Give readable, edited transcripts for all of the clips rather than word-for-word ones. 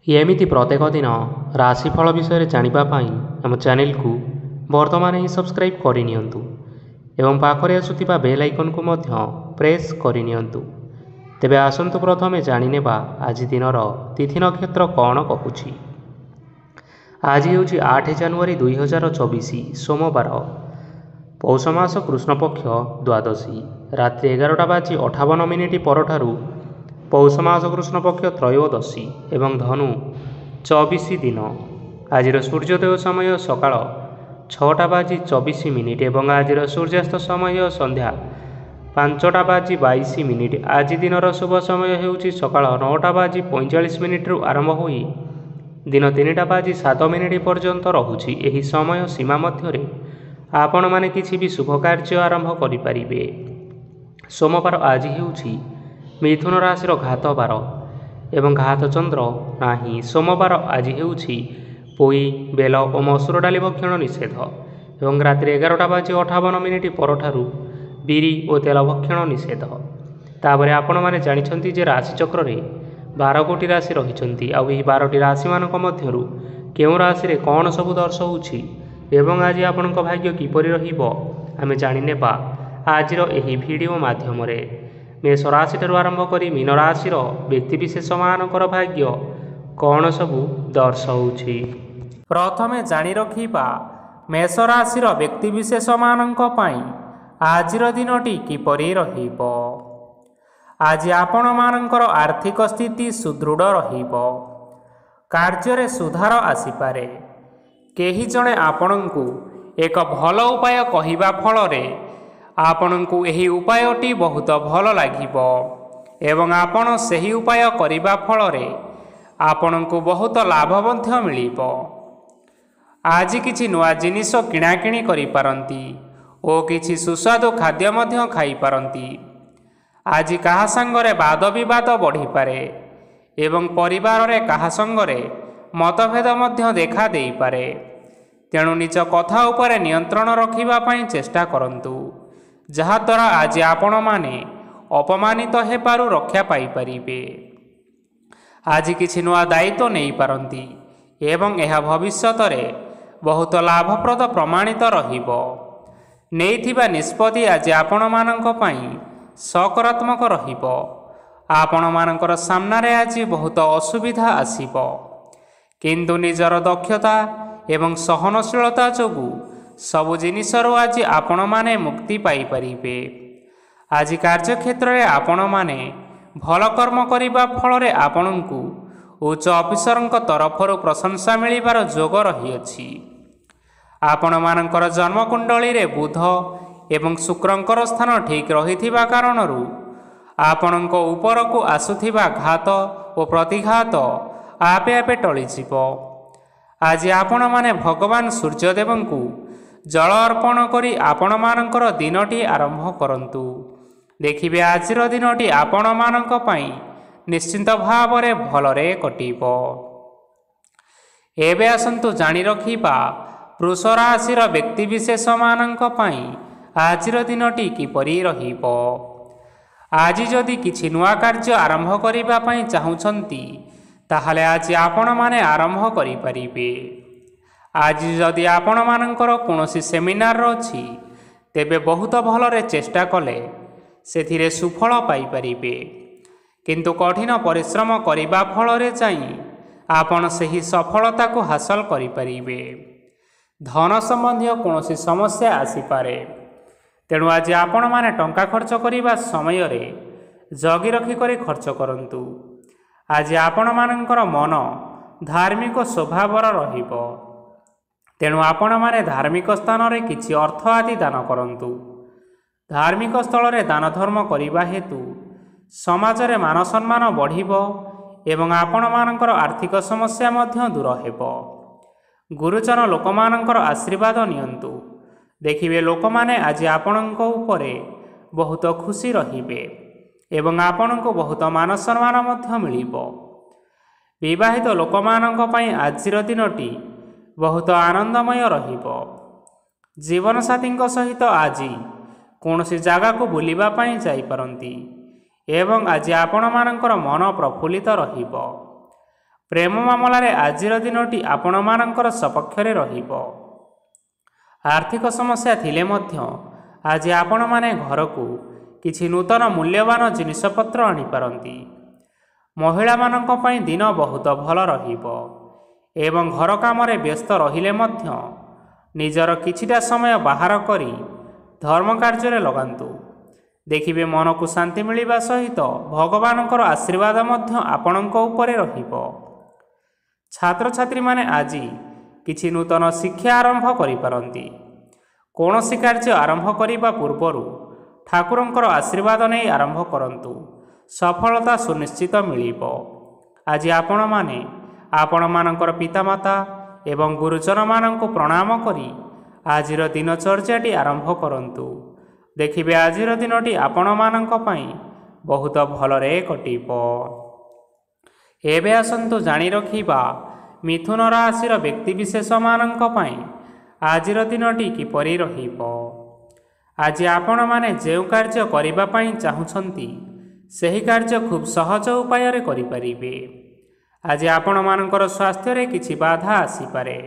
ଏମିତି ପ୍ରତ୍ୟେକ ଦିନ ରାଶିଫଳ ବିଷୟରେ ଜାଣିବା ପାଇଁ ଆମ ଚ୍ୟାନେଲକୁ ବର୍ତ୍ତମାନ ହିଁ ସବସ୍କ୍ରାଇବ୍ କରିନିଅନ୍ତୁ ଏବଂ ପାଖରେ ଆସୁଥିବା ବେଲ୍ ଆଇକନ୍କୁ ମଧ୍ୟ ପ୍ରେସ୍ କରିନିଅନ୍ତୁ। ତେବେ ଆସନ୍ତୁ ପ୍ରଥମେ ଜାଣିନେବା ଆଜି ଦିନର ତିଥି ନକ୍ଷତ୍ର କ'ଣ କହୁଛି। ଆଜି ହେଉଛି 8 ଜାନୁଆରୀ 2024 ସୋମବାର, ପୌଷ ମାସ କୃଷ୍ଣପକ୍ଷ ଦ୍ୱାଦଶୀ, ରାତ୍ରି 11:58 ପରଠାରୁ ପୌଷ ମାସ କୃଷ୍ଣପକ୍ଷ ତ୍ରୟୋଦଶୀ ଏବଂ ଧନୁ 24 ଦିନ। ଆଜିର ସୂର୍ଯ୍ୟୋଦୟ ସମୟ ସକାଳ 6:24 ଏବଂ ଆଜିର ସୂର୍ଯ୍ୟାସ୍ତ ସମୟ ସନ୍ଧ୍ୟା 5:22। ଆଜି ଦିନର ଶୁଭ ସମୟ ହେଉଛି ସକାଳ 9:45ରୁ ଆରମ୍ଭ ହୋଇ ଦିନ 3:07 ପର୍ଯ୍ୟନ୍ତ ରହୁଛି। ଏହି ସମୟ ସୀମା ମଧ୍ୟରେ ଆପଣମାନେ କିଛି ବି ଶୁଭ କାର୍ଯ୍ୟ ଆରମ୍ଭ କରିପାରିବେ। ସୋମବାର ଆଜି ହେଉଛି ମିଥୁନ ରାଶିର ଘାତ ବାର ଏବଂ ଘାତ ଚନ୍ଦ୍ର ନାହିଁ। ସୋମବାର ଆଜି ହେଉଛି ପୋଇ, ବେଲ ଓ ମସୁର ଡାଲି ଭକ୍ଷଣ ନିଷେଧ ଏବଂ ରାତ୍ରି 11:58 ପରଠାରୁ ବିରି ଓ ତେଲ ଭକ୍ଷଣ ନିଷେଧ। ତାପରେ ଆପଣମାନେ ଜାଣିଛନ୍ତି ଯେ ରାଶିଚକ୍ରରେ 12ଗୋଟି ରାଶି ରହିଛନ୍ତି। ଆଉ ଏହି 12ଟି ରାଶିମାନଙ୍କ ମଧ୍ୟରୁ କେଉଁ ରାଶିରେ କ'ଣ ସବୁ ଦର୍ଶାଉଛି ଏବଂ ଆଜି ଆପଣଙ୍କ ଭାଗ୍ୟ କିପରି ରହିବ ଆମେ ଜାଣିନେବା ଆଜିର ଏହି ଭିଡ଼ିଓ ମାଧ୍ୟମରେ। ମେଷ ରାଶିଠାରୁ ଆରମ୍ଭ କରି ମୀନ ରାଶିର ବ୍ୟକ୍ତିବିଶେଷମାନଙ୍କର ଭାଗ୍ୟ କ'ଣ ସବୁ ଦର୍ଶାଉଛି। ପ୍ରଥମେ ଜାଣି ରଖିବା ମେଷ ରାଶିର ବ୍ୟକ୍ତିବିଶେଷମାନଙ୍କ ପାଇଁ ଆଜିର ଦିନଟି କିପରି ରହିବ। ଆଜି ଆପଣମାନଙ୍କର ଆର୍ଥିକ ସ୍ଥିତି ସୁଦୃଢ଼ ରହିବ। କାର୍ଯ୍ୟରେ ସୁଧାର ଆସିପାରେ। କେହି ଜଣେ ଆପଣଙ୍କୁ ଏକ ଭଲ ଉପାୟ କହିବା ଫଳରେ ଆପଣଙ୍କୁ ଏହି ଉପାୟଟି ବହୁତ ଭଲ ଲାଗିବ ଏବଂ ଆପଣ ସେହି ଉପାୟ କରିବା ଫଳରେ ଆପଣଙ୍କୁ ବହୁତ ଲାଭ ମଧ୍ୟ ମିଳିବ। ଆଜି କିଛି ନୂଆ ଜିନିଷ କିଣାକିଣି କରିପାରନ୍ତି ଓ କିଛି ସୁସ୍ୱାଦୁ ଖାଦ୍ୟ ମଧ୍ୟ ଖାଇପାରନ୍ତି। ଆଜି କାହା ସାଙ୍ଗରେ ବାଦ ବିବାଦ ବଢ଼ିପାରେ ଏବଂ ପରିବାରରେ କାହା ସଙ୍ଗରେ ମତଭେଦ ମଧ୍ୟ ଦେଖା ଦେଇପାରେ। ତେଣୁ ନିଜ କଥା ଉପରେ ନିୟନ୍ତ୍ରଣ ରଖିବା ପାଇଁ ଚେଷ୍ଟା କରନ୍ତୁ, ଯାହାଦ୍ୱାରା ଆଜି ଆପଣମାନେ ଅପମାନିତ ହେବାରୁ ରକ୍ଷା ପାଇପାରିବେ। ଆଜି କିଛି ନୂଆ ଦାୟିତ୍ୱ ନେଇପାରନ୍ତି ଏବଂ ଏହା ଭବିଷ୍ୟତରେ ବହୁତ ଲାଭପ୍ରଦ ପ୍ରମାଣିତ ରହିବ। ନେଇଥିବା ନିଷ୍ପତ୍ତି ଆଜି ଆପଣମାନଙ୍କ ପାଇଁ ସକାରାତ୍ମକ ରହିବ। ଆପଣମାନଙ୍କର ସାମ୍ନାରେ ଆଜି ବହୁତ ଅସୁବିଧା ଆସିବ, କିନ୍ତୁ ନିଜର ଦକ୍ଷତା ଏବଂ ସହନଶୀଳତା ଯୋଗୁଁ ସବୁ ଜିନିଷରୁ ଆଜି ଆପଣମାନେ ମୁକ୍ତି ପାଇପାରିବେ। ଆଜି କାର୍ଯ୍ୟକ୍ଷେତ୍ରରେ ଆପଣମାନେ ଭଲ କର୍ମ କରିବା ଫଳରେ ଆପଣଙ୍କୁ ଉଚ୍ଚ ଅଫିସରଙ୍କ ତରଫରୁ ପ୍ରଶଂସା ମିଳିବାର ଯୋଗ ରହିଅଛି। ଆପଣମାନଙ୍କର ଜନ୍ମକୁଣ୍ଡଳୀରେ ବୁଧ ଏବଂ ଶୁକ୍ରଙ୍କର ସ୍ଥାନ ଠିକ୍ ରହିଥିବା କାରଣରୁ ଆପଣଙ୍କ ଉପରକୁ ଆସୁଥିବା ଘାତ ଓ ପ୍ରତିଘାତ ଆପେ ଆପେ ଟଳିଯିବ। ଆଜି ଆପଣମାନେ ଭଗବାନ ସୂର୍ଯ୍ୟଦେବଙ୍କୁ ଜଳ ଅର୍ପଣ କରି ଆପଣମାନଙ୍କର ଦିନଟି ଆରମ୍ଭ କରନ୍ତୁ। ଦେଖିବେ ଆଜିର ଦିନଟି ଆପଣମାନଙ୍କ ପାଇଁ ନିଶ୍ଚିନ୍ତ ଭାବରେ ଭଲରେ କଟିବ। ଏବେ ଆସନ୍ତୁ ଜାଣି ରଖିବା ବୃଷ ରାଶିର ବ୍ୟକ୍ତିବିଶେଷମାନଙ୍କ ପାଇଁ ଆଜିର ଦିନଟି କିପରି ରହିବ। ଆଜି ଯଦି କିଛି ନୂଆ କାର୍ଯ୍ୟ ଆରମ୍ଭ କରିବା ପାଇଁ ଚାହୁଁଛନ୍ତି ତାହେଲେ ଆଜି ଆପଣମାନେ ଆରମ୍ଭ କରିପାରିବେ। ଆଜି ଯଦି ଆପଣମାନଙ୍କର କୌଣସି ସେମିନାର ଅଛି ତେବେ ବହୁତ ଭଲରେ ଚେଷ୍ଟା କଲେ ସେଥିରେ ସୁଫଳ ପାଇପାରିବେ, କିନ୍ତୁ କଠିନ ପରିଶ୍ରମ କରିବା ଫଳରେ ଯାଇ ଆପଣ ସେହି ସଫଳତାକୁ ହାସଲ କରିପାରିବେ। ଧନ ସମ୍ବନ୍ଧୀୟ କୌଣସି ସମସ୍ୟା ଆସିପାରେ, ତେଣୁ ଆଜି ଆପଣମାନେ ଟଙ୍କା ଖର୍ଚ୍ଚ କରିବା ସମୟରେ ଜଗି ରଖିକରି ଖର୍ଚ୍ଚ କରନ୍ତୁ। ଆଜି ଆପଣମାନଙ୍କର ମନ ଧାର୍ମିକ ସ୍ୱଭାବର ରହିବ, ତେଣୁ ଆପଣମାନେ ଧାର୍ମିକ ସ୍ଥାନରେ କିଛି ଅର୍ଥ ଆଦି ଦାନ କରନ୍ତୁ। ଧାର୍ମିକ ସ୍ଥଳରେ ଦାନ ଧର୍ମ କରିବା ହେତୁ ସମାଜରେ ମାନ ସମ୍ମାନ ବଢ଼ିବ ଏବଂ ଆପଣମାନଙ୍କର ଆର୍ଥିକ ସମସ୍ୟା ମଧ୍ୟ ଦୂର ହେବ। ଗୁରୁଜନ ଲୋକମାନଙ୍କର ଆଶୀର୍ବାଦ ନିଅନ୍ତୁ। ଦେଖିବେ ଲୋକମାନେ ଆଜି ଆପଣଙ୍କ ଉପରେ ବହୁତ ଖୁସି ରହିବେ ଏବଂ ଆପଣଙ୍କୁ ବହୁତ ମାନ ସମ୍ମାନ ମଧ୍ୟ ମିଳିବ। ବିବାହିତ ଲୋକମାନଙ୍କ ପାଇଁ ଆଜିର ଦିନଟି ବହୁତ ଆନନ୍ଦମୟ ରହିବ। ଜୀବନସାଥୀଙ୍କ ସହିତ ଆଜି କୌଣସି ଜାଗାକୁ ବୁଲିବା ପାଇଁ ଯାଇପାରନ୍ତି ଏବଂ ଆଜି ଆପଣମାନଙ୍କର ମନ ପ୍ରଫୁଲ୍ଲିତ ରହିବ। ପ୍ରେମ ମାମଲାରେ ଆଜିର ଦିନଟି ଆପଣମାନଙ୍କର ସପକ୍ଷରେ ରହିବ। ଆର୍ଥିକ ସମସ୍ୟା ଥିଲେ ମଧ୍ୟ ଆଜି ଆପଣମାନେ ଘରକୁ କିଛି ନୂତନ ମୂଲ୍ୟବାନ ଜିନିଷପତ୍ର ଆଣିପାରନ୍ତି। ମହିଳାମାନଙ୍କ ପାଇଁ ଦିନ ବହୁତ ଭଲ ରହିବ ଏବଂ ଘର କାମରେ ବ୍ୟସ୍ତ ରହିଲେ ମଧ୍ୟ ନିଜର କିଛିଟା ସମୟ ବାହାର କରି ଧର୍ମ କାର୍ଯ୍ୟରେ ଲଗାନ୍ତୁ। ଦେଖିବେ ମନକୁ ଶାନ୍ତି ମିଳିବା ସହିତ ଭଗବାନଙ୍କର ଆଶୀର୍ବାଦ ମଧ୍ୟ ଆପଣଙ୍କ ଉପରେ ରହିବ। ଛାତ୍ରଛାତ୍ରୀମାନେ ଆଜି କିଛି ନୂତନ ଶିକ୍ଷା ଆରମ୍ଭ କରିପାରନ୍ତି। କୌଣସି କାର୍ଯ୍ୟ ଆରମ୍ଭ କରିବା ପୂର୍ବରୁ ଠାକୁରଙ୍କର ଆଶୀର୍ବାଦ ନେଇ ଆରମ୍ଭ କରନ୍ତୁ, ସଫଳତା ସୁନିଶ୍ଚିତ ମିଳିବ। ଆଜି ଆପଣମାନେ ଆପଣମାନଙ୍କର ପିତାମାତା ଏବଂ ଗୁରୁଜନମାନଙ୍କୁ ପ୍ରଣାମ କରି ଆଜିର ଦିନଚର୍ଯ୍ୟାଟି ଆରମ୍ଭ କରନ୍ତୁ। ଦେଖିବେ ଆଜିର ଦିନଟି ଆପଣମାନଙ୍କ ପାଇଁ ବହୁତ ଭଲରେ କଟିବ। ଏବେ ଆସନ୍ତୁ ଜାଣି ରଖିବା ମିଥୁନ ରାଶିର ବ୍ୟକ୍ତିବିଶେଷମାନଙ୍କ ପାଇଁ ଆଜିର ଦିନଟି କିପରି ରହିବ। ଆଜି ଆପଣମାନେ ଯେଉଁ କାର୍ଯ୍ୟ କରିବା ପାଇଁ ଚାହୁଁଛନ୍ତି ସେହି କାର୍ଯ୍ୟ ଖୁବ୍ ସହଜ ଉପାୟରେ କରିପାରିବେ। ଆଜି ଆପଣମାନଙ୍କର ସ୍ୱାସ୍ଥ୍ୟରେ କିଛି ବାଧା ଆସିପାରେ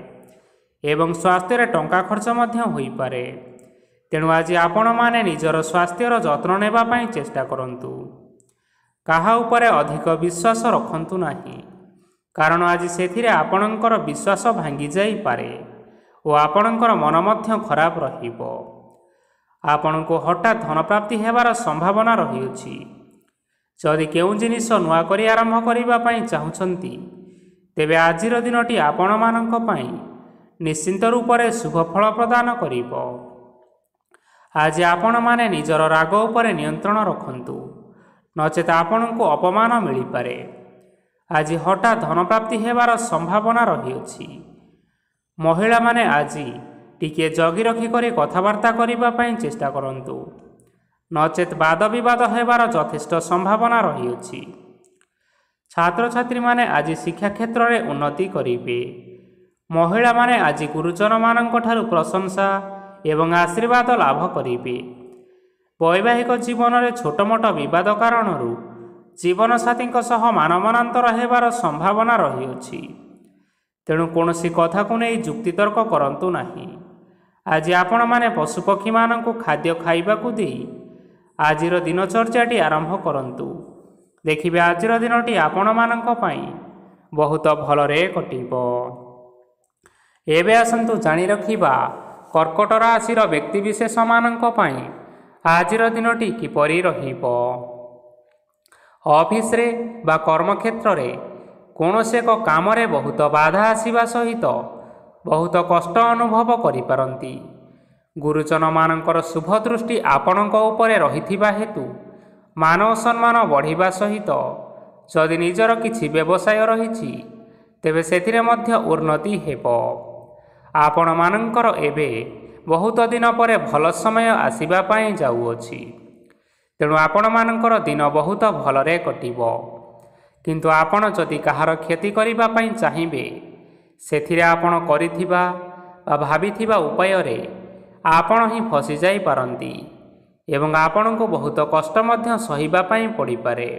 ଏବଂ ସ୍ୱାସ୍ଥ୍ୟରେ ଟଙ୍କା ଖର୍ଚ୍ଚ ମଧ୍ୟ ହୋଇପାରେ। ତେଣୁ ଆଜି ଆପଣମାନେ ନିଜର ସ୍ୱାସ୍ଥ୍ୟର ଯତ୍ନ ନେବା ପାଇଁ ଚେଷ୍ଟା କରନ୍ତୁ। କାହା ଉପରେ ଅଧିକ ବିଶ୍ୱାସ ରଖନ୍ତୁ ନାହିଁ, କାରଣ ଆଜି ସେଥିରେ ଆପଣଙ୍କର ବିଶ୍ୱାସ ଭାଙ୍ଗି ଯାଇପାରେ ଓ ଆପଣଙ୍କର ମନ ମଧ୍ୟ ଖରାପ ରହିବ। ଆପଣଙ୍କୁ ହଠାତ୍ ଧନପ୍ରାପ୍ତି ହେବାର ସମ୍ଭାବନା ରହିଅଛି। ଯଦି କେଉଁ ଜିନିଷ ନୂଆ କରି ଆରମ୍ଭ କରିବା ପାଇଁ ଚାହୁଁଛନ୍ତି ତେବେ ଆଜିର ଦିନଟି ଆପଣମାନଙ୍କ ପାଇଁ ନିଶ୍ଚିନ୍ତ ରୂପରେ ଶୁଭ ଫଳ ପ୍ରଦାନ କରିବ। ଆଜି ଆପଣମାନେ ନିଜର ରାଗ ଉପରେ ନିୟନ୍ତ୍ରଣ ରଖନ୍ତୁ, ନଚେତ୍ ଆପଣଙ୍କୁ ଅପମାନ ମିଳିପାରେ। ଆଜି ହଠାତ୍ ଧନପ୍ରାପ୍ତି ହେବାର ସମ୍ଭାବନା ରହିଅଛି। ମହିଳାମାନେ ଆଜି ଟିକିଏ ଜଗି ରଖି କରି କଥାବାର୍ତ୍ତା କରିବା ପାଇଁ ଚେଷ୍ଟା କରନ୍ତୁ, ନଚେତ୍ ବାଦ ବିବାଦ ହେବାର ଯଥେଷ୍ଟ ସମ୍ଭାବନା ରହିଅଛି। ଛାତ୍ରଛାତ୍ରୀମାନେ ଆଜି ଶିକ୍ଷା କ୍ଷେତ୍ରରେ ଉନ୍ନତି କରିବେ। ମହିଳାମାନେ ଆଜି ଗୁରୁଜନମାନଙ୍କ ଠାରୁ ପ୍ରଶଂସା ଏବଂ ଆଶୀର୍ବାଦ ଲାଭ କରିବେ। ବୈବାହିକ ଜୀବନରେ ଛୋଟମୋଟ ବିବାଦ କାରଣରୁ ଜୀବନସାଥୀଙ୍କ ସହ ମାନମନାନ୍ତର ହେବାର ସମ୍ଭାବନା ରହିଅଛି। ତେଣୁ କୌଣସି କଥାକୁ ନେଇ ଯୁକ୍ତିତର୍କ କରନ୍ତୁ ନାହିଁ। ଆଜି ଆପଣମାନେ ପଶୁପକ୍ଷୀମାନଙ୍କୁ ଖାଦ୍ୟ ଖାଇବାକୁ ଦେଇ ଆଜିର ଦିନଚର୍ଯ୍ୟାଟି ଆରମ୍ଭ କରନ୍ତୁ। ଦେଖିବେ ଆଜିର ଦିନଟି ଆପଣମାନଙ୍କ ପାଇଁ ବହୁତ ଭଲରେ କଟିବ। ଏବେ ଆସନ୍ତୁ ଜାଣି ରଖିବା କର୍କଟ ରାଶିର ବ୍ୟକ୍ତିବିଶେଷମାନଙ୍କ ପାଇଁ ଆଜିର ଦିନଟି କିପରି ରହିବ। ଅଫିସରେ ବା କର୍ମକ୍ଷେତ୍ରରେ କୌଣସି ଏକ କାମରେ ବହୁତ ବାଧା ଆସିବା ସହିତ ବହୁତ କଷ୍ଟ ଅନୁଭବ କରିପାରନ୍ତି। ଗୁରୁଜନମାନଙ୍କର ଶୁଭ ଦୃଷ୍ଟି ଆପଣଙ୍କ ଉପରେ ରହିଥିବା ହେତୁ ମାନ ଓ ସମ୍ମାନ ବଢ଼ିବା ସହିତ ଯଦି ନିଜର କିଛି ବ୍ୟବସାୟ ରହିଛି ତେବେ ସେଥିରେ ମଧ୍ୟ ଉନ୍ନତି ହେବ। ଆପଣମାନଙ୍କର ଏବେ ବହୁତ ଦିନ ପରେ ଭଲ ସମୟ ଆସିବା ପାଇଁ ଯାଉଅଛି। ତେଣୁ ଆପଣମାନଙ୍କର ଦିନ ବହୁତ ଭଲରେ କଟିବ। କିନ୍ତୁ ଆପଣ ଯଦି କାହାର କ୍ଷତି କରିବା ପାଇଁ ଚାହିଁବେ ସେଥିରେ ଆପଣ କରିଥିବା ବା ଭାବିଥିବା ଉପାୟରେ ଆପଣ ହିଁ ଫସିଯାଇପାରନ୍ତି ଏବଂ ଆପଣଙ୍କୁ ବହୁତ କଷ୍ଟ ମଧ୍ୟ ସହିବା ପାଇଁ ପଡ଼ିପାରେ।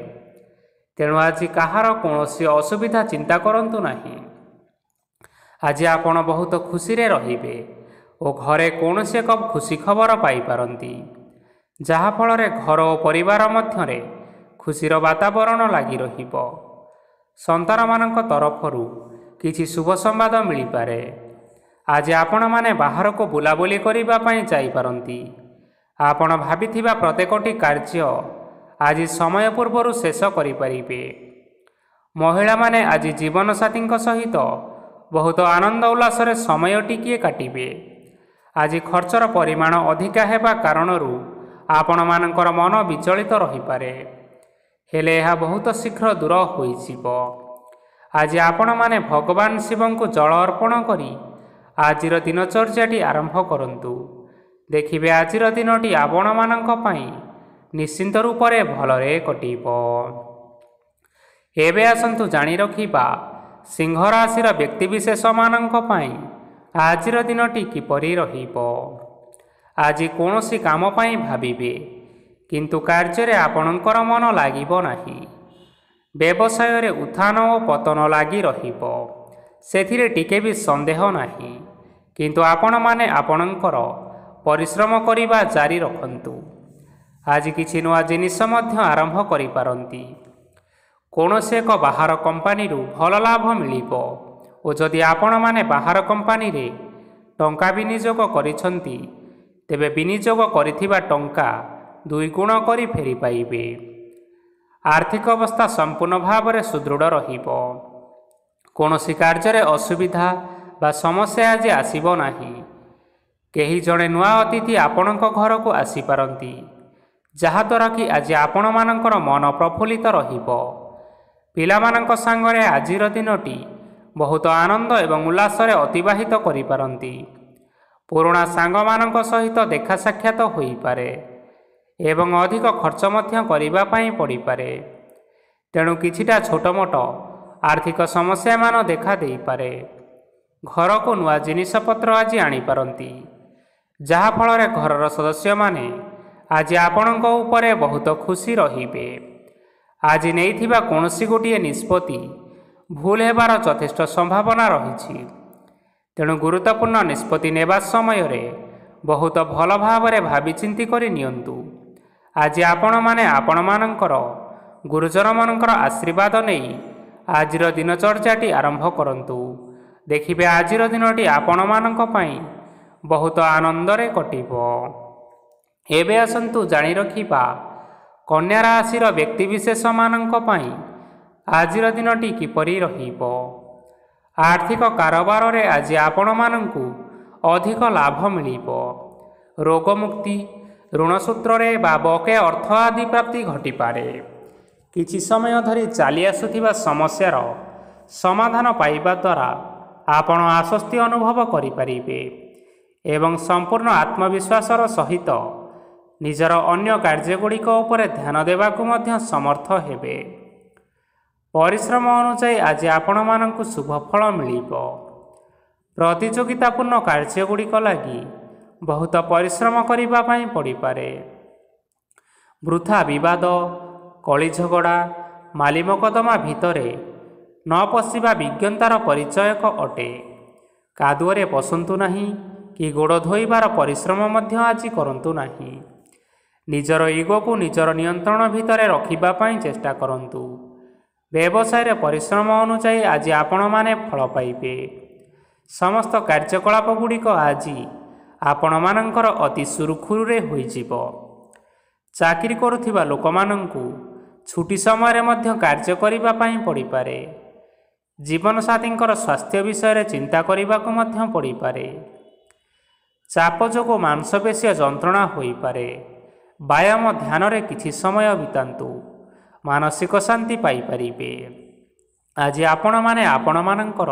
ତେଣୁ ଆଜି କାହାର କୌଣସି ଅସୁବିଧା ଚିନ୍ତା କରନ୍ତୁ ନାହିଁ। ଆଜି ଆପଣ ବହୁତ ଖୁସିରେ ରହିବେ ଓ ଘରେ କୌଣସି ଏକ ଖୁସି ଖବର ପାଇପାରନ୍ତି, ଯାହାଫଳରେ ଘର ଓ ପରିବାର ମଧ୍ୟରେ ଖୁସିର ବାତାବରଣ ଲାଗି ରହିବ। ସନ୍ତାନମାନଙ୍କ ତରଫରୁ କିଛି ଶୁଭ ସମ୍ବାଦ ମିଳିପାରେ। ଆଜି ଆପଣମାନେ ବାହାରକୁ ବୁଲାବୁଲି କରିବା ପାଇଁ ଯାଇପାରନ୍ତି। ଆପଣ ଭାବିଥିବା ପ୍ରତ୍ୟେକଟି କାର୍ଯ୍ୟ ଆଜି ସମୟ ପୂର୍ବରୁ ଶେଷ କରିପାରିବେ। ମହିଳାମାନେ ଆଜି ଜୀବନସାଥୀଙ୍କ ସହିତ ବହୁତ ଆନନ୍ଦ ଉଲ୍ଲାସରେ ସମୟ ଟିକିଏ କାଟିବେ। ଆଜି ଖର୍ଚ୍ଚର ପରିମାଣ ଅଧିକା ହେବା କାରଣରୁ ଆପଣମାନଙ୍କର ମନ ବିଚଳିତ ରହିପାରେ, ହେଲେ ଏହା ବହୁତ ଶୀଘ୍ର ଦୂର ହୋଇଯିବ। ଆଜି ଆପଣମାନେ ଭଗବାନ ଶିବଙ୍କୁ ଜଳ ଅର୍ପଣ କରି ଆଜିର ଦିନଚର୍ଯ୍ୟାଟି ଆରମ୍ଭ କରନ୍ତୁ। ଦେଖିବେ ଆଜିର ଦିନଟି ଆପଣମାନଙ୍କ ପାଇଁ ନିଶ୍ଚିନ୍ତ ରୂପରେ ଭଲରେ କଟିବ। ଏବେ ଆସନ୍ତୁ ଜାଣି ରଖିବା ସିଂହ ରାଶିର ବ୍ୟକ୍ତିବିଶେଷମାନଙ୍କ ପାଇଁ ଆଜିର ଦିନଟି କିପରି ରହିବ। ଆଜି କୌଣସି କାମ ପାଇଁ ଭାବିବେ, କିନ୍ତୁ କାର୍ଯ୍ୟରେ ଆପଣଙ୍କର ମନ ଲାଗିବ ନାହିଁ। ବ୍ୟବସାୟରେ ଉତ୍ଥାନ ଓ ପତନ ଲାଗି ରହିବ, ସେଥିରେ ଟିକେ ବି ସନ୍ଦେହ ନାହିଁ। କିନ୍ତୁ ଆପଣମାନେ ଆପଣଙ୍କର ପରିଶ୍ରମ କରିବା ଜାରି ରଖନ୍ତୁ। ଆଜି କିଛି ନୂଆ ଜିନିଷ ମଧ୍ୟ ଆରମ୍ଭ କରିପାରନ୍ତି। କୌଣସି ଏକ ବାହାର କମ୍ପାନୀରୁ ଭଲ ଲାଭ ମିଳିବ ଓ ଯଦି ଆପଣମାନେ ବାହାର କମ୍ପାନୀରେ ଟଙ୍କା ବିନିଯୋଗ କରିଛନ୍ତି, ତେବେ ବିନିଯୋଗ କରିଥିବା ଟଙ୍କା 2 ଗୁଣ କରି ଫେରି ପାଇବେ। ଆର୍ଥିକ ଅବସ୍ଥା ସମ୍ପୂର୍ଣ୍ଣ ଭାବରେ ସୁଦୃଢ଼ ରହିବ। କୌଣସି କାର୍ଯ୍ୟରେ ଅସୁବିଧା ବା ସମସ୍ୟା ଆଜି ଆସିବ ନାହିଁ। କେହି ଜଣେ ନୂଆ ଅତିଥି ଆପଣଙ୍କ ଘରକୁ ଆସିପାରନ୍ତି, ଯାହାଦ୍ୱାରା କି ଆଜି ଆପଣମାନଙ୍କର ମନ ପ୍ରଫୁଲ୍ଲିତ ରହିବ। ପିଲାମାନଙ୍କ ସାଙ୍ଗରେ ଆଜିର ଦିନଟି ବହୁତ ଆନନ୍ଦ ଏବଂ ଉଲ୍ଲାସରେ ଅତିବାହିତ କରିପାରନ୍ତି। ପୁରୁଣା ସାଙ୍ଗମାନଙ୍କ ସହିତ ଦେଖା ସାକ୍ଷାତ ହୋଇପାରେ ଏବଂ ଅଧିକ ଖର୍ଚ୍ଚ ମଧ୍ୟ କରିବା ପାଇଁ ପଡ଼ିପାରେ। ତେଣୁ କିଛିଟା ଛୋଟମୋଟ ଆର୍ଥିକ ସମସ୍ୟାମାନ ଦେଖା ଦେଇପାରେ। ଘରକୁ ନୂଆ ଜିନିଷପତ୍ର ଆଜି ଆଣିପାରନ୍ତି, ଯାହାଫଳରେ ଘରର ସଦସ୍ୟମାନେ ଆଜି ଆପଣଙ୍କ ଉପରେ ବହୁତ ଖୁସି ରହିବେ। ଆଜି ନେଇଥିବା କୌଣସି ଗୋଟିଏ ନିଷ୍ପତ୍ତି ଭୁଲ ହେବାର ଯଥେଷ୍ଟ ସମ୍ଭାବନା ରହିଛି। ତେଣୁ ଗୁରୁତ୍ୱପୂର୍ଣ୍ଣ ନିଷ୍ପତ୍ତି ନେବା ସମୟରେ ବହୁତ ଭଲ ଭାବରେ ଭାବିଚିନ୍ତି କରି ନିଅନ୍ତୁ। ଆଜି ଆପଣମାନେ ଆପଣମାନଙ୍କର ଗୁରୁଜନମାନଙ୍କର ଆଶୀର୍ବାଦ ନେଇ ଆଜିର ଦିନଚର୍ଯ୍ୟାଟି ଆରମ୍ଭ କରନ୍ତୁ। ଦେଖିବେ ଆଜିର ଦିନଟି ଆପଣମାନଙ୍କ ପାଇଁ ବହୁତ ଆନନ୍ଦରେ କଟିବ। ଏବେ ଆସନ୍ତୁ ଜାଣି ରଖିବା କନ୍ୟା ରାଶିର ବ୍ୟକ୍ତିବିଶେଷମାନଙ୍କ ପାଇଁ ଆଜିର ଦିନଟି କିପରି ରହିବ। ଆର୍ଥିକ କାରବାରରେ ଆଜି ଆପଣମାନଙ୍କୁ ଅଧିକ ଲାଭ ମିଳିବ। ରୋଗମୁକ୍ତି, ଋଣ ସୂତ୍ରରେ ବା ବକେୟା ଅର୍ଥ ଆଦି ପ୍ରାପ୍ତି ଘଟିପାରେ। କିଛି ସମୟ ଧରି ଚାଲି ଆସୁଥିବା ସମସ୍ୟାର ସମାଧାନ ପାଇବା ଦ୍ୱାରା ଆପଣ ଆଶ୍ୱସ୍ତି ଅନୁଭବ କରିପାରିବେ ଏବଂ ସମ୍ପୂର୍ଣ୍ଣ ଆତ୍ମବିଶ୍ୱାସର ସହିତ ନିଜର ଅନ୍ୟ କାର୍ଯ୍ୟଗୁଡ଼ିକ ଉପରେ ଧ୍ୟାନ ଦେବାକୁ ମଧ୍ୟ ସମର୍ଥ ହେବେ। ପରିଶ୍ରମ ଅନୁଯାୟୀ ଆଜି ଆପଣମାନଙ୍କୁ ଶୁଭଫଳ ମିଳିବ। ପ୍ରତିଯୋଗିତାପୂର୍ଣ୍ଣ କାର୍ଯ୍ୟଗୁଡ଼ିକ ଲାଗି ବହୁତ ପରିଶ୍ରମ କରିବା ପାଇଁ ପଡ଼ିପାରେ। ବୃଥା ବିବାଦ, କଳିଝଗଡ଼ା, ମାଲିମକଦ୍ଦମା ଭିତରେ ନ ପଶିବା ବିଜ୍ଞତାର ପରିଚୟକ ଅଟେ। କାଦୁଅରେ ପଶନ୍ତୁ ନାହିଁ କି ଗୋଡ଼ ଧୋଇବାର ପରିଶ୍ରମ ମଧ୍ୟ ଆଜି କରନ୍ତୁ ନାହିଁ। ନିଜର ଇଗୋକୁ ନିଜର ନିୟନ୍ତ୍ରଣ ଭିତରେ ରଖିବା ପାଇଁ ଚେଷ୍ଟା କରନ୍ତୁ। ବ୍ୟବସାୟରେ ପରିଶ୍ରମ ଅନୁଯାୟୀ ଆଜି ଆପଣମାନେ ଫଳ ପାଇବେ। ସମସ୍ତ କାର୍ଯ୍ୟକଳାପଗୁଡ଼ିକ ଆଜି ଆପଣମାନଙ୍କର ଅତି ସୁରୁଖୁରୁରେ ହୋଇଯିବ। ଚାକିରି କରୁଥିବା ଲୋକମାନଙ୍କୁ ଛୁଟି ସମୟରେ ମଧ୍ୟ କାର୍ଯ୍ୟ କରିବା ପାଇଁ ପଡ଼ିପାରେ। ଜୀବନସାଥୀଙ୍କର ସ୍ୱାସ୍ଥ୍ୟ ବିଷୟରେ ଚିନ୍ତା କରିବାକୁ ମଧ୍ୟ ପଡ଼ିପାରେ। ଚାପ ଯୋଗୁଁ ମାଂସପେଶୀୟ ଯନ୍ତ୍ରଣା ହୋଇପାରେ। ବ୍ୟାୟାମ ଧ୍ୟାନରେ କିଛି ସମୟ ବିତାନ୍ତୁ, ମାନସିକ ଶାନ୍ତି ପାଇପାରିବେ। ଆଜି ଆପଣମାନେ ଆପଣମାନଙ୍କର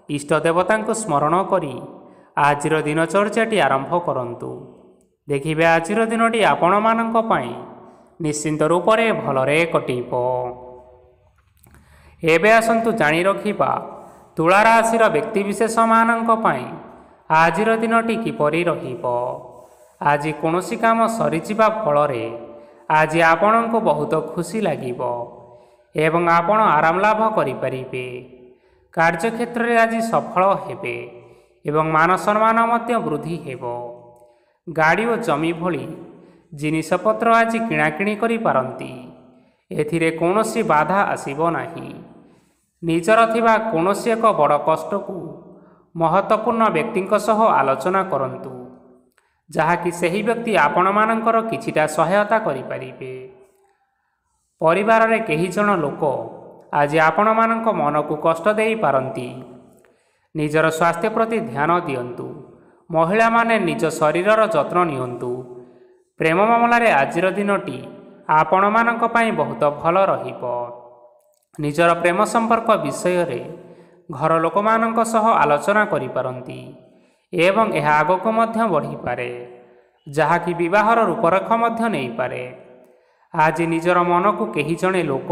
ଇଷ୍ଟ ଦେବତାଙ୍କୁ ସ୍ମରଣ କରି ଆଜିର ଦିନଚର୍ଯ୍ୟାଟି ଆରମ୍ଭ କରନ୍ତୁ। ଦେଖିବେ ଆଜିର ଦିନଟି ଆପଣମାନଙ୍କ ପାଇଁ ନିଶ୍ଚିନ୍ତ ରୂପରେ ଭଲରେ କଟିବ। ଏବେ ଆସନ୍ତୁ ଜାଣି ରଖିବା ତୁଳା ରାଶିର ବ୍ୟକ୍ତିବିଶେଷମାନଙ୍କ ପାଇଁ ଆଜିର ଦିନଟି କିପରି ରହିବ। ଆଜି କୌଣସି କାମ ସରିଯିବା ଫଳରେ ଆଜି ଆପଣଙ୍କୁ ବହୁତ ଖୁସି ଲାଗିବ ଏବଂ ଆପଣ ଆରାମ ଲାଭ କରିପାରିବେ। କାର୍ଯ୍ୟକ୍ଷେତ୍ରରେ ଆଜି ସଫଳ ହେବେ ଏବଂ ମାନ ସମ୍ମାନ ମଧ୍ୟ ବୃଦ୍ଧି ହେବ। ଗାଡ଼ି ଓ ଜମି ଭଳି ଜିନିଷପତ୍ର ଆଜି କିଣାକିଣି କରିପାରନ୍ତି। ଏଥିରେ କୌଣସି ବାଧା ଆସିବ ନାହିଁ। ନିଜର ଥିବା କୌଣସି ଏକ ବଡ଼ କଷ୍ଟକୁ ମହତ୍ତ୍ୱପୂର୍ଣ୍ଣ ବ୍ୟକ୍ତିଙ୍କ ସହ ଆଲୋଚନା କରନ୍ତୁ, ଯାହାକି ସେହି ବ୍ୟକ୍ତି ଆପଣମାନଙ୍କର କିଛିଟା ସହାୟତା କରିପାରିବେ। ପରିବାରରେ କେହି ଜଣ ଲୋକ ଆଜି ଆପଣମାନଙ୍କ ମନକୁ କଷ୍ଟ ଦେଇପାରନ୍ତି। ନିଜର ସ୍ୱାସ୍ଥ୍ୟ ପ୍ରତି ଧ୍ୟାନ ଦିଅନ୍ତୁ। ମହିଳାମାନେ ନିଜ ଶରୀରର ଯତ୍ନ ନିଅନ୍ତୁ। ପ୍ରେମ ମାମଲାରେ ଆଜିର ଦିନଟି ଆପଣମାନଙ୍କ ପାଇଁ ବହୁତ ଭଲ ରହିବ। ନିଜର ପ୍ରେମ ସମ୍ପର୍କ ବିଷୟରେ ଘର ଲୋକମାନଙ୍କ ସହ ଆଲୋଚନା କରିପାରନ୍ତି ଏବଂ ଏହା ଆଗକୁ ମଧ୍ୟ ବଢ଼ିପାରେ, ଯାହାକି ବିବାହର ରୂପରେଖ ମଧ୍ୟ ନେଇପାରେ। ଆଜି ନିଜର ମନକୁ କେହି ଜଣେ ଲୋକ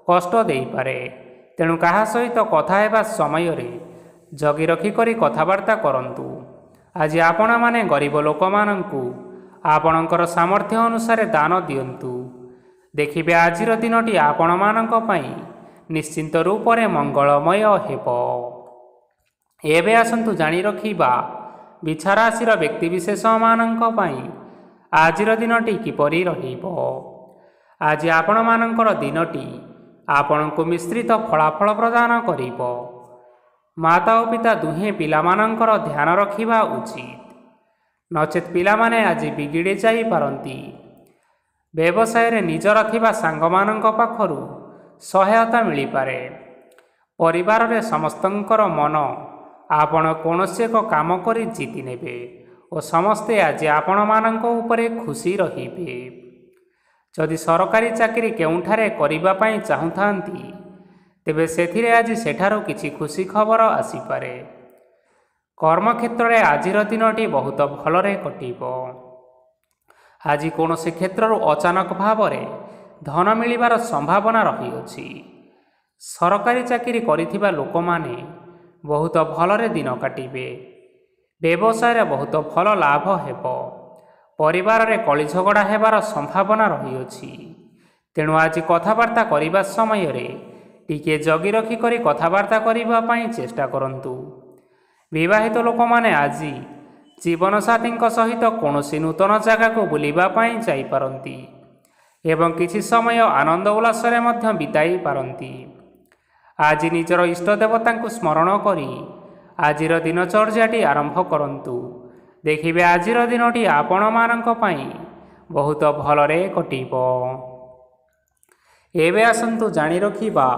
କଷ୍ଟ ଦେଇପାରେ, ତେଣୁ କାହା ସହିତ କଥା ହେବା ସମୟରେ ଜଗି ରଖିକରି କଥାବାର୍ତ୍ତା କରନ୍ତୁ। ଆଜି ଆପଣମାନେ ଗରିବ ଲୋକମାନଙ୍କୁ ଆପଣଙ୍କର ସାମର୍ଥ୍ୟ ଅନୁସାରେ ଦାନ ଦିଅନ୍ତୁ, ଦେଖିବେ ଆଜିର ଦିନଟି ଆପଣମାନଙ୍କ ପାଇଁ ନିଶ୍ଚିନ୍ତ ରୂପରେ ମଙ୍ଗଳମୟ ହେବ। ଏବେ ଆସନ୍ତୁ ଜାଣି ରଖିବା ବିଛା ରାଶିର ବ୍ୟକ୍ତିବିଶେଷମାନଙ୍କ ପାଇଁ ଆଜିର ଦିନଟି କିପରି ରହିବ। ଆଜି ଆପଣମାନଙ୍କର ଦିନଟି ଆପଣଙ୍କୁ ମିଶ୍ରିତ ଫଳାଫଳ ପ୍ରଦାନ କରିବ। ମାତା ଓ ପିତା ଦୁହେଁ ପିଲାମାନଙ୍କର ଧ୍ୟାନ ରଖିବା ଉଚିତ, ନଚେତ୍ ପିଲାମାନେ ଆଜି ବିଗିଡ଼ି ଯାଇପାରନ୍ତି। ବ୍ୟବସାୟରେ ନିଜର ଥିବା ସାଙ୍ଗମାନଙ୍କ ପାଖରୁ ସହାୟତା ମିଳିପାରେ। ପରିବାରରେ ସମସ୍ତଙ୍କର ମନ ଆପଣ କୌଣସି ଏକ କାମ କରି ଜିତି ନେବେ ଓ ସମସ୍ତେ ଆଜି ଆପଣମାନଙ୍କ ଉପରେ ଖୁସି ରହିବେ। ଯଦି ସରକାରୀ ଚାକିରି କେଉଁଠାରେ କରିବା ପାଇଁ ଚାହୁଁଥାନ୍ତି, ତେବେ ସେଥିରେ ଆଜି ସେଠାରୁ କିଛି ଖୁସି ଖବର ଆସିପାରେ। କର୍ମକ୍ଷେତ୍ରରେ ଆଜିର ଦିନଟି ବହୁତ ଭଲରେ କଟିବ। ଆଜି କୌଣସି କ୍ଷେତ୍ରରୁ ଅଚାନକ ଭାବରେ ଧନ ମିଳିବାର ସମ୍ଭାବନା ରହିଅଛି। ସରକାରୀ ଚାକିରି କରିଥିବା ଲୋକମାନେ ବହୁତ ଭଲରେ ଦିନ କାଟିବେ। ବ୍ୟବସାୟରେ ବହୁତ ଭଲ ଲାଭ ହେବ। ପରିବାରରେ କଳି ଝଗଡ଼ା ହେବାର ସମ୍ଭାବନା ରହିଅଛି। ତେଣୁ ଆଜି କଥାବାର୍ତ୍ତା କରିବା ସମୟରେ ଟିକିଏ ଜଗି ରଖି କରି କଥାବାର୍ତ୍ତା କରିବା ପାଇଁ ଚେଷ୍ଟା କରନ୍ତୁ। ବିବାହିତ ଲୋକମାନେ ଆଜି ଜୀବନସାଥୀଙ୍କ ସହିତ କୌଣସି ନୂତନ ଜାଗାକୁ ବୁଲିବା ପାଇଁ ଯାଇପାରନ୍ତି ଏବଂ କିଛି ସମୟ ଆନନ୍ଦ ଉଲ୍ଲାସରେ ମଧ୍ୟ ବିତାଇ ପାରନ୍ତି। ଆଜି ନିଜର ଇଷ୍ଟ ଦେବତାଙ୍କୁ ସ୍ମରଣ କରି ଆଜିର ଦିନଚର୍ଯ୍ୟାଟି ଆରମ୍ଭ କରନ୍ତୁ। ଦେଖିବେ ଆଜିର ଦିନଟି ଆପଣମାନଙ୍କ ପାଇଁ ବହୁତ ଭଲରେ କଟିବ। ଏବେ ଆସନ୍ତୁ ଜାଣି ରଖିବା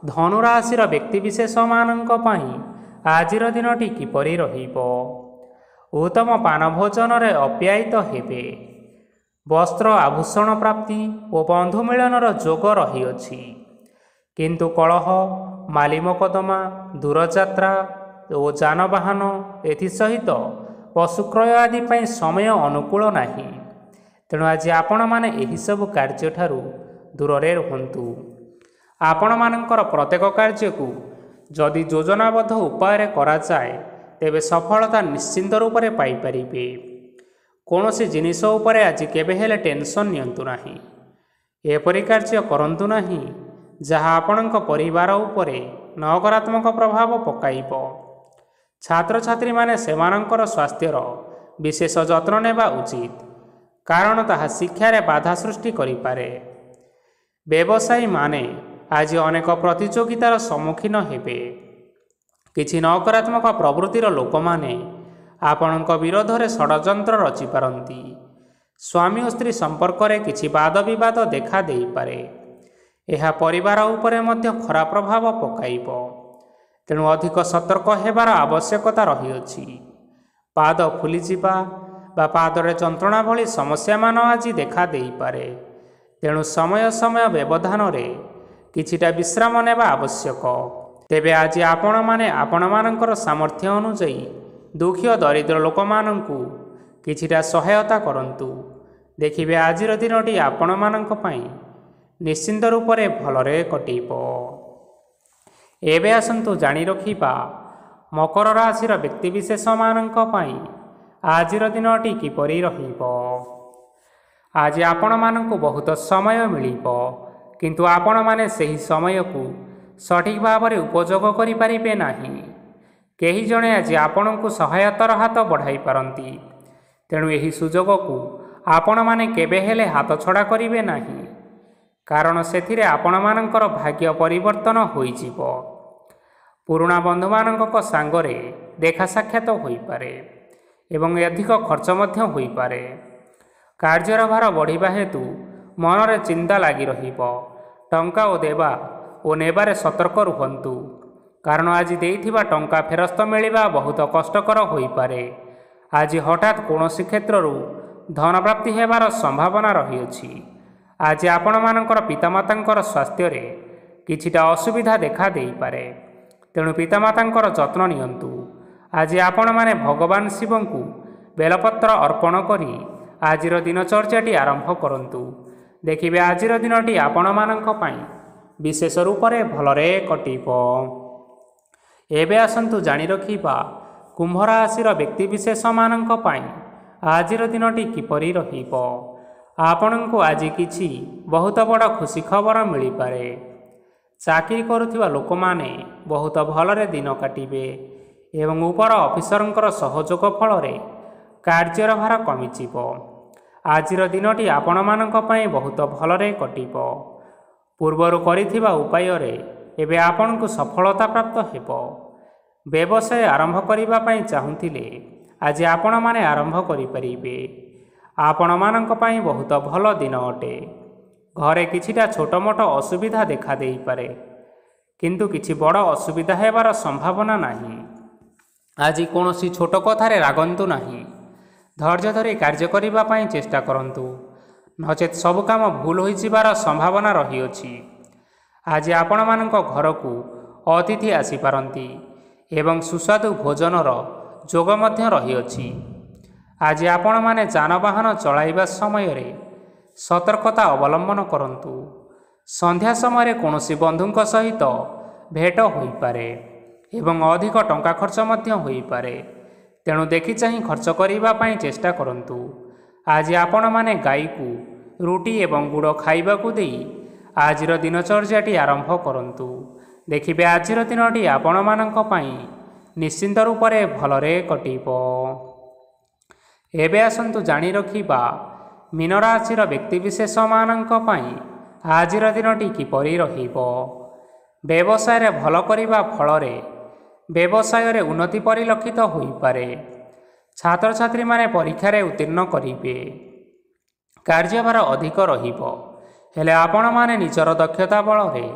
ଧନୁ ରାଶିର ବ୍ୟକ୍ତିବିଶେଷମାନଙ୍କ ପାଇଁ ଆଜିର ଦିନଟି କିପରି ରହିବ। ଉତ୍ତମ ପାନ ଭୋଜନରେ ଅପ୍ୟାୟିତ ହେବେ। ବସ୍ତ୍ର ଆଭୂଷଣ ପ୍ରାପ୍ତି ଓ ବନ୍ଧୁ ମିଳନର ଯୋଗ ରହିଅଛି। କିନ୍ତୁ କଳହ, ମାଲି ମକଦ୍ଦମା, ଦୂରଯାତ୍ରା ଓ ଯାନବାହନ ଏଥିସହିତ ପଶୁକ୍ରୟ ଆଦି ପାଇଁ ସମୟ ଅନୁକୂଳ ନାହିଁ। ତେଣୁ ଆଜି ଆପଣମାନେ ଏହିସବୁ କାର୍ଯ୍ୟଠାରୁ ଦୂରରେ ରୁହନ୍ତୁ। ଆପଣମାନଙ୍କର ପ୍ରତ୍ୟେକ କାର୍ଯ୍ୟକୁ ଯଦି ଯୋଜନାବଦ୍ଧ ଉପାୟରେ କରାଯାଏ, ତେବେ ସଫଳତା ନିଶ୍ଚିନ୍ତ ରୂପରେ ପାଇପାରିବେ। କୌଣସି ଜିନିଷ ଉପରେ ଆଜି କେବେ ହେଲେ ଟେନସନ୍ ନିଅନ୍ତୁ ନାହିଁ। ଏପରି କାର୍ଯ୍ୟ କରନ୍ତୁ ନାହିଁ ଯାହା ଆପଣଙ୍କ ପରିବାର ଉପରେ ନକାରାତ୍ମକ ପ୍ରଭାବ ପକାଇବ। ଛାତ୍ରଛାତ୍ରୀମାନେ ସେମାନଙ୍କର ସ୍ୱାସ୍ଥ୍ୟର ବିଶେଷ ଯତ୍ନ ନେବା ଉଚିତ, କାରଣ ତାହା ଶିକ୍ଷାରେ ବାଧା ସୃଷ୍ଟି କରିପାରେ। ବ୍ୟବସାୟୀମାନେ ଆଜି ଅନେକ ପ୍ରତିଯୋଗିତାର ସମ୍ମୁଖୀନ ହେବେ। କିଛି ନକାରାତ୍ମକ ପ୍ରବୃତ୍ତିର ଲୋକମାନେ ଆପଣଙ୍କ ବିରୋଧରେ ଷଡ଼ଯନ୍ତ୍ର ରଚିପାରନ୍ତି। ସ୍ୱାମୀ ଓ ସ୍ତ୍ରୀ ସମ୍ପର୍କରେ କିଛି ବାଦ ବିବାଦ ଦେଖା ଦେଇପାରେ। ଏହା ପରିବାର ଉପରେ ମଧ୍ୟ ଖରାପ ପ୍ରଭାବ ପକାଇବ। ତେଣୁ ଅଧିକ ସତର୍କ ହେବାର ଆବଶ୍ୟକତା ରହିଅଛି। ପାଦ ଫୁଲିଯିବା ବା ପାଦରେ ଯନ୍ତ୍ରଣା ଭଳି ସମସ୍ୟାମାନ ଆଜି ଦେଖା ଦେଇପାରେ। ତେଣୁ ସମୟ ସମୟ ବ୍ୟବଧାନରେ କିଛିଟା ବିଶ୍ରାମ ନେବା ଆବଶ୍ୟକ। ତେବେ ଆଜି ଆପଣମାନେ ଆପଣମାନଙ୍କର ସାମର୍ଥ୍ୟ ଅନୁଯାୟୀ ଦୁଃଖୀ ଓ ଦରିଦ୍ର ଲୋକମାନଙ୍କୁ କିଛିଟା ସହାୟତା କରନ୍ତୁ। ଦେଖିବେ ଆଜିର ଦିନଟି ଆପଣମାନଙ୍କ ପାଇଁ ନିଶ୍ଚିନ୍ତ ରୂପରେ ଭଲରେ କଟିବ। ଏବେ ଆସନ୍ତୁ ଜାଣି ରଖିବା ମକର ରାଶିର ବ୍ୟକ୍ତିବିଶେଷମାନଙ୍କ ପାଇଁ ଆଜିର ଦିନଟି କିପରି ରହିବ। ଆଜି ଆପଣମାନଙ୍କୁ ବହୁତ ସମୟ ମିଳିବ, କିନ୍ତୁ ଆପଣମାନେ ସେହି ସମୟକୁ ସଠିକ୍ ଭାବରେ ଉପଯୋଗ କରିପାରିବେ ନାହିଁ। କେହି ଜଣେ ଆଜି ଆପଣଙ୍କୁ ସହାୟତାର ହାତ ବଢ଼ାଇ ପାରନ୍ତି। ତେଣୁ ଏହି ସୁଯୋଗକୁ ଆପଣମାନେ କେବେ ହେଲେ ହାତଛଡ଼ା କରିବେ ନାହିଁ, କାରଣ ସେଥିରେ ଆପଣମାନଙ୍କର ଭାଗ୍ୟ ପରିବର୍ତ୍ତନ ହୋଇଯିବ। ପୁରୁଣା ବନ୍ଧୁମାନଙ୍କ ସାଙ୍ଗରେ ଦେଖା ସାକ୍ଷାତ ହୋଇପାରେ ଏବଂ ଅଧିକ ଖର୍ଚ୍ଚ ମଧ୍ୟ ହୋଇପାରେ। କାର୍ଯ୍ୟର ଭାର ବଢ଼ିବା ହେତୁ ମନରେ ଚିନ୍ତା ଲାଗି ରହିବ। ଟଙ୍କା ଦେବା ଓ ନେବାରେ ସତର୍କ ରୁହନ୍ତୁ, କାରଣ ଆଜି ଦେଇଥିବା ଟଙ୍କା ଫେରସ୍ତ ମିଳିବା ବହୁତ କଷ୍ଟକର ହୋଇପାରେ। ଆଜି ହଠାତ୍ କୌଣସି କ୍ଷେତ୍ରରୁ ଧନପ୍ରାପ୍ତି ହେବାର ସମ୍ଭାବନା ରହିଅଛି। ଆଜି ଆପଣମାନଙ୍କର ପିତାମାତାଙ୍କର ସ୍ୱାସ୍ଥ୍ୟରେ କିଛିଟା ଅସୁବିଧା ଦେଖା ଦେଇପାରେ। ତେଣୁ ପିତାମାତାଙ୍କର ଯତ୍ନ ନିଅନ୍ତୁ। ଆଜି ଆପଣମାନେ ଭଗବାନ ଶିବଙ୍କୁ ବେଲପତ୍ର ଅର୍ପଣ କରି ଆଜିର ଦିନଚର୍ଯ୍ୟାଟି ଆରମ୍ଭ କରନ୍ତୁ। ଦେଖିବେ ଆଜିର ଦିନଟି ଆପଣମାନଙ୍କ ପାଇଁ ବିଶେଷ ରୂପରେ ଭଲରେ କଟିବ। ଏବେ ଆସନ୍ତୁ ଜାଣି ରଖିବା କୁମ୍ଭ ରାଶିର ବ୍ୟକ୍ତିବିଶେଷମାନଙ୍କ ପାଇଁ ଆଜିର ଦିନଟି କିପରି ରହିବ। ଆପଣଙ୍କୁ ଆଜି କିଛି ବହୁତ ବଡ଼ ଖୁସି ଖବର ମିଳିପାରେ। ଚାକିରି କରୁଥିବା ଲୋକମାନେ ବହୁତ ଭଲରେ ଦିନ କାଟିବେ ଏବଂ ଉପର ଅଫିସରଙ୍କର ସହଯୋଗ ଫଳରେ କାର୍ଯ୍ୟର ଭାର କମିଯିବ। ଆଜିର ଦିନଟି ଆପଣମାନଙ୍କ ପାଇଁ ବହୁତ ଭଲରେ କଟିବ। ପୂର୍ବରୁ କରିଥିବା ଉପାୟରେ ଏବେ ଆପଣଙ୍କୁ ସଫଳତା ପ୍ରାପ୍ତ ହେବ। ବ୍ୟବସାୟ ଆରମ୍ଭ କରିବା ପାଇଁ ଚାହୁଁଥିଲେ ଆଜି ଆପଣମାନେ ଆରମ୍ଭ କରିପାରିବେ। ଆପଣମାନଙ୍କ ପାଇଁ ବହୁତ ଭଲ ଦିନ ଅଟେ। ଘରେ କିଛିଟା ଛୋଟ ମୋଟ ଅସୁବିଧା ଦେଖାଦେଇପାରେ, କିନ୍ତୁ କିଛି ବଡ଼ ଅସୁବିଧା ହେବାର ସମ୍ଭାବନା ନାହିଁ। ଆଜି କୌଣସି ଛୋଟ କଥାରେ ରାଗନ୍ତୁ ନାହିଁ। ଧୈର୍ଯ୍ୟ ଧରି କାର୍ଯ୍ୟ କରିବା ପାଇଁ ଚେଷ୍ଟା କରନ୍ତୁ, ନଚେତ୍ ସବୁ କାମ ଭୁଲ ହୋଇଯିବାର ସମ୍ଭାବନା ରହିଅଛି। ଆଜି ଆପଣମାନଙ୍କ ଘରକୁ ଅତିଥି ଆସିପାରନ୍ତି ଏବଂ ସୁସ୍ୱାଦୁ ଭୋଜନର ଯୋଗ ମଧ୍ୟ ରହିଅଛି। ଆଜି ଆପଣମାନେ ଯାନବାହନ ଚଳାଇବା ସମୟରେ ସତର୍କତା ଅବଲମ୍ବନ କରନ୍ତୁ। ସନ୍ଧ୍ୟା ସମୟରେ କୌଣସି ବନ୍ଧୁଙ୍କ ସହିତ ଭେଟ ହୋଇପାରେ ଏବଂ ଅଧିକ ଟଙ୍କା ଖର୍ଚ୍ଚ ମଧ୍ୟ ହୋଇପାରେ, ତେଣୁ ଦେଖିଚାହିଁ ଖର୍ଚ୍ଚ କରିବା ପାଇଁ ଚେଷ୍ଟା କରନ୍ତୁ। ଆଜି ଆପଣମାନେ ଗାଈକୁ ରୁଟି ଏବଂ ଗୁଡ଼ ଖାଇବାକୁ ଦେଇ ଆଜିର ଦିନଚର୍ଯ୍ୟାଟି ଆରମ୍ଭ କରନ୍ତୁ। ଦେଖିବେ ଆଜିର ଦିନଟି ଆପଣମାନଙ୍କ ପାଇଁ ନିଶ୍ଚିନ୍ତ ରୂପରେ ଭଲରେ କଟିବ। ଏବେ ଆସନ୍ତୁ ଜାଣି ରଖିବା ମୀନ ରାଶିର ବ୍ୟକ୍ତିବିଶେଷମାନଙ୍କ ପାଇଁ ଆଜିର ଦିନଟି କିପରି ରହିବ। ବ୍ୟବସାୟରେ ଭଲ କରିବା ଫଳରେ ବ୍ୟବସାୟରେ ଉନ୍ନତି ପରିଲକ୍ଷିତ ହୋଇପାରେ। ଛାତ୍ରଛାତ୍ରୀମାନେ ପରୀକ୍ଷାରେ ଉତ୍ତୀର୍ଣ୍ଣ କରିବେ। କାର୍ଯ୍ୟଭାର ଅଧିକ ରହିବ, ହେଲେ ଆପଣମାନେ ନିଜର ଦକ୍ଷତା ବଳରେ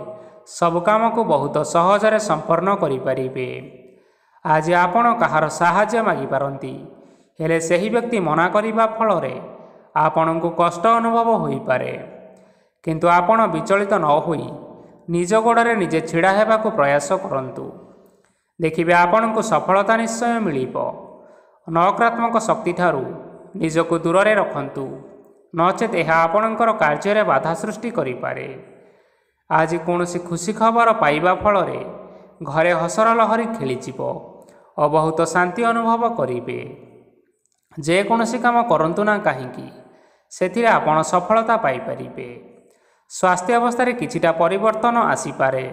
ସବୁ କାମକୁ ବହୁତ ସହଜରେ ସମ୍ପନ୍ନ କରିପାରିବେ। ଆଜି ଆପଣ କାହାର ସାହାଯ୍ୟ ମାଗିପାରନ୍ତି, ହେଲେ ସେହି ବ୍ୟକ୍ତି ମନା କରିବା ଫଳରେ ଆପଣଙ୍କୁ କଷ୍ଟ ଅନୁଭବ ହୋଇପାରେ। କିନ୍ତୁ ଆପଣ ବିଚଳିତ ନ ହୋଇ ନିଜ ଗୋଡ଼ରେ ନିଜେ ଛିଡ଼ା ହେବାକୁ ପ୍ରୟାସ କରନ୍ତୁ। ଦେଖିବେ ଆପଣଙ୍କୁ ସଫଳତା ନିଶ୍ଚୟ ମିଳିବ। ନକାରାତ୍ମକ ଶକ୍ତିଠାରୁ ନିଜକୁ ଦୂରରେ ରଖନ୍ତୁ, ନଚେତ୍ ଏହା ଆପଣଙ୍କର କାର୍ଯ୍ୟରେ ବାଧା ସୃଷ୍ଟି କରିପାରେ। ଆଜି କୌଣସି ଖୁସି ଖବର ପାଇବା ଫଳରେ ଘରେ ହସର ଲହରୀ ଖେଳିଯିବ ଓ ବହୁତ ଶାନ୍ତି ଅନୁଭବ କରିବେ। ଯେକୌଣସି କାମ କରନ୍ତୁ ନା କାହିଁକି, ସେଥିରେ ଆପଣ ସଫଳତା ପାଇପାରିବେ। ସ୍ୱାସ୍ଥ୍ୟ ଅବସ୍ଥାରେ କିଛିଟା ପରିବର୍ତ୍ତନ ଆସିପାରେ,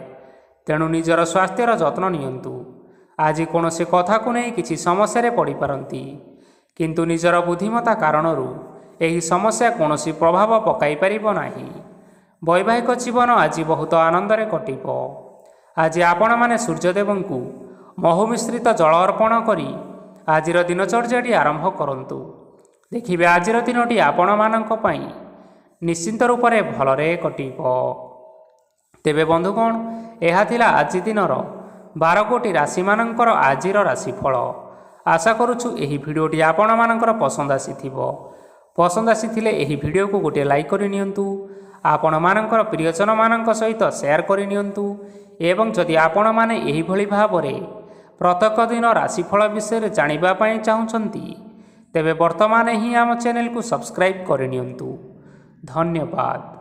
ତେଣୁ ନିଜର ସ୍ୱାସ୍ଥ୍ୟର ଯତ୍ନ ନିଅନ୍ତୁ। ଆଜି କୌଣସି କଥାକୁ ନେଇ କିଛି ସମସ୍ୟାରେ ପଡ଼ିପାରନ୍ତି, କିନ୍ତୁ ନିଜର ବୁଦ୍ଧିମତ୍ତା କାରଣରୁ ଏହି ସମସ୍ୟା କୌଣସି ପ୍ରଭାବ ପକାଇପାରିବ ନାହିଁ। ବୈବାହିକ ଜୀବନ ଆଜି ବହୁତ ଆନନ୍ଦରେ କଟିବ। ଆଜି ଆପଣମାନେ ସୂର୍ଯ୍ୟଦେବଙ୍କୁ ମହୁ ମିଶ୍ରିତ ଜଳ ଅର୍ପଣ କରି ଆଜିର ଦିନଚର୍ଯ୍ୟାଟି ଆରମ୍ଭ କରନ୍ତୁ। ଦେଖିବେ ଆଜିର ଦିନଟି ଆପଣମାନଙ୍କ ପାଇଁ ନିଶ୍ଚିନ୍ତ ରୂପରେ ଭଲରେ କଟିବ। ତେବେ ବନ୍ଧୁଗଣ, ଏହା ଥିଲା ଆଜି ଦିନର 12 ଗୋଟି ରାଶିମାନଙ୍କର ଆଜିର ରାଶିଫଳ। ଆଶା କରୁଛୁ ଏହି ଭିଡ଼ିଓଟି ଆପଣମାନଙ୍କର ପସନ୍ଦ ଆସିଥିବ। ପସନ୍ଦ ଆସିଥିଲେ ଏହି ଭିଡ଼ିଓକୁ ଗୋଟିଏ ଲାଇକ୍ କରିନିଅନ୍ତୁ। ଆପଣମାନଙ୍କର ପ୍ରିୟଜନମାନଙ୍କ ସହିତ ସେୟାର କରିନିଅନ୍ତୁ ଏବଂ ଯଦି ଆପଣମାନେ ଏହିଭଳି ଭାବରେ ପ୍ରତ୍ୟେକ ଦିନ ରାଶିଫଳ ବିଷୟରେ ଜାଣିବା ପାଇଁ ଚାହୁଁଛନ୍ତି, ତେବେ ବର୍ତ୍ତମାନ ହିଁ ଆମ ଚ୍ୟାନେଲକୁ ସବସ୍କ୍ରାଇବ୍ କରିନିଅନ୍ତୁ। ଧନ୍ୟବାଦ।